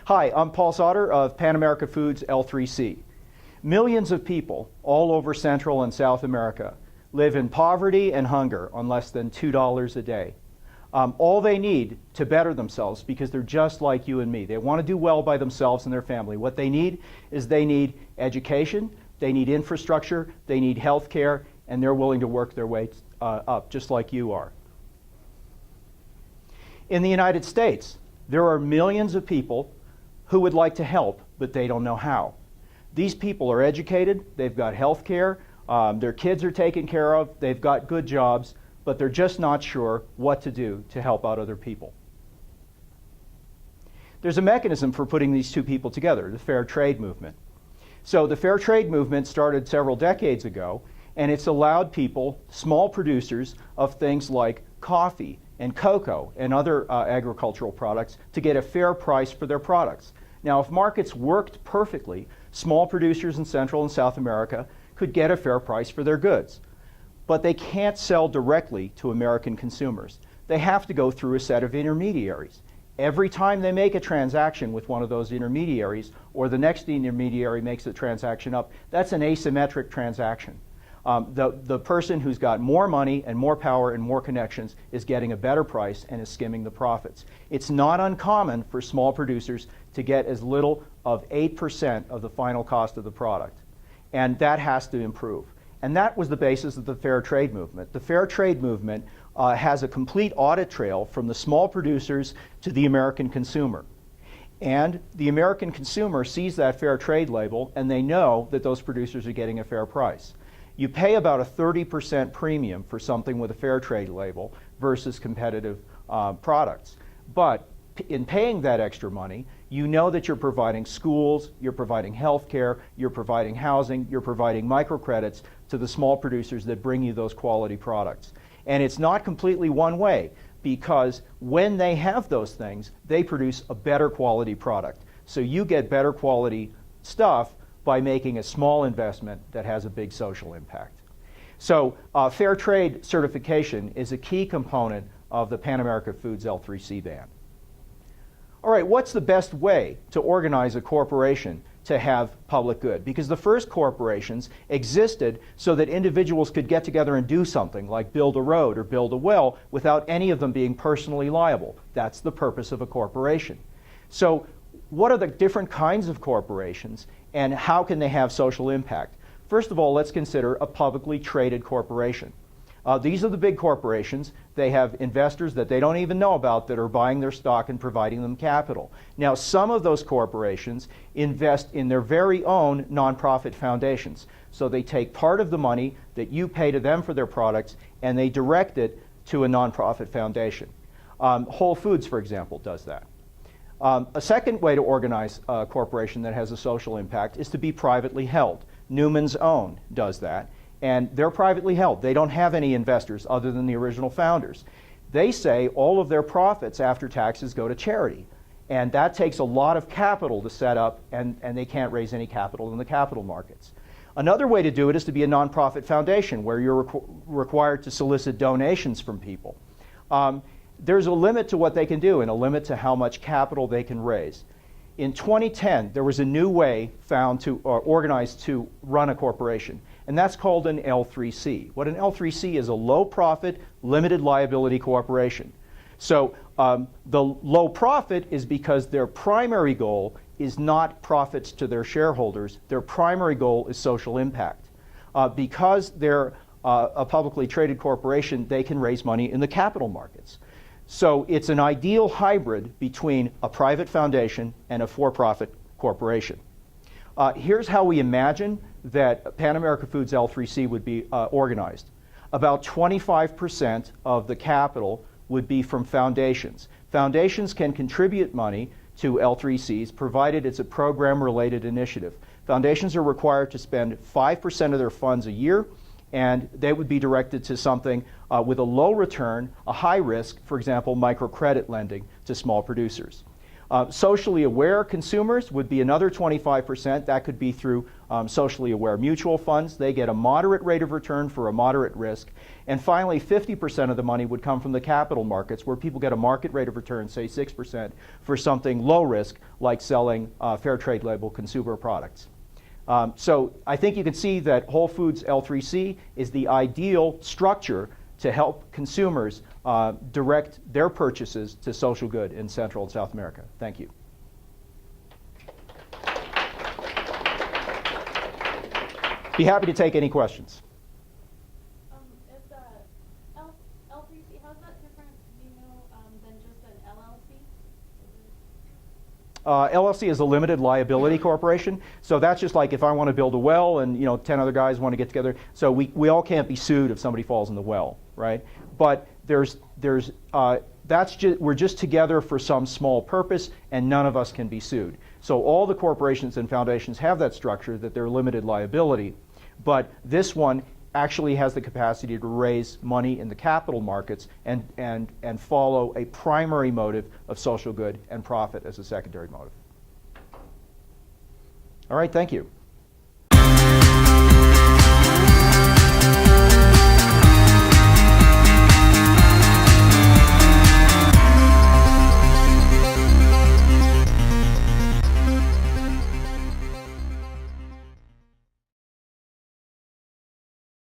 Hi, I'm Paul Szauter of Pan America Foods L3C. Millions of people all over Central and South America live in poverty and hunger on less than $2 a day. All they need to better themselves, because they're just like you and me. They want to do well by themselves and their family. What they need is they need education, they need infrastructure, they need health care, and they're willing to work their way up, just like you are. In the United States, there are millions of people who would like to help, but they don't know how. These people are educated, they've got health care, their kids are taken care of, they've got good jobs, but they're just not sure what to do to help out other people. There's a mechanism for putting these two people together, the fair trade movement. So the fair trade movement started several decades ago, and it's allowed people, small producers of things like coffee and cocoa and other agricultural products, to get a fair price for their products. Now, if markets worked perfectly, small producers in Central and South America could get a fair price for their goods. But they can't sell directly to American consumers. They have to go through a set of intermediaries. Every time they make a transaction with one of those intermediaries, or the next intermediary makes a transaction up, that's an asymmetric transaction. The person who's got more money and more power and more connections is getting a better price and is skimming the profits. It's not uncommon for small producers to get as little of 8% of the final cost of the product. And that has to improve. And that was the basis of the fair trade movement. The fair trade movement has a complete audit trail from the small producers to the American consumer. And the American consumer sees that fair trade label, and they know that those producers are getting a fair price. You pay about a 30% premium for something with a fair trade label versus competitive products. But in paying that extra money, you know that you're providing schools, you're providing health care, you're providing housing, you're providing microcredits to the small producers that bring you those quality products. And it's not completely one way, because when they have those things, they produce a better quality product. So you get better quality stuff by making a small investment that has a big social impact. So fair trade certification is a key component of the Pan America Foods L3C ban. All right, what's the best way to organize a corporation to have public good? Because the first corporations existed so that individuals could get together and do something like build a road or build a well without any of them being personally liable. That's the purpose of a corporation. So what are the different kinds of corporations, and how can they have social impact? First of all, let's consider a publicly traded corporation. These are the big corporations. They have investors that they don't even know about that are buying their stock and providing them capital. Now, some of those corporations invest in their very own nonprofit foundations. So they take part of the money that you pay to them for their products and they direct it to a nonprofit foundation. Whole Foods, for example, does that. A second way to organize a corporation that has a social impact is to be privately held. Newman's Own does that. And they're privately held. They don't have any investors other than the original founders. They say all of their profits after taxes go to charity. And that takes a lot of capital to set up, and they can't raise any capital in the capital markets. Another way to do it is to be a nonprofit foundation where you're required to solicit donations from people. There's a limit to what they can do and a limit to how much capital they can raise. In 2010, there was a new way found to organized to run a corporation, and that's called an L3C. What an L3C is, a low-profit, limited liability corporation. So the low profit is because their primary goal is not profits to their shareholders. Their primary goal is social impact. Because they're a publicly traded corporation, they can raise money in the capital markets. So it's an ideal hybrid between a private foundation and a for-profit corporation. Here's how we imagine that Pan America Foods L3C would be organized. About 25% of the capital would be from foundations. Foundations can contribute money to L3Cs provided it's a program-related initiative. Foundations are required to spend 5% of their funds a year, and they would be directed to something with a low return, a high risk, for example, microcredit lending to small producers. Socially aware consumers would be another 25%. That could be through socially aware mutual funds. They get a moderate rate of return for a moderate risk. And finally, 50% of the money would come from the capital markets, where people get a market rate of return, say 6%, for something low risk, like selling fair trade label consumer products. So I think you can see that Whole Foods L3C is the ideal structure to help consumers direct their purchases to social good in Central and South America. Thank you. Be happy to take any questions. Is the L3C, how's that different, do you know, than just an LLC? LLC is a limited liability corporation, so that's just like if I want to build a well and 10 other guys want to get together. So we all can't be sued if somebody falls in the well, right? But we're just together for some small purpose, and none of us can be sued. So all the corporations and foundations have that structure, that they're limited liability, but this one actually has the capacity to raise money in the capital markets and follow a primary motive of social good and profit as a secondary motive. All right, thank you.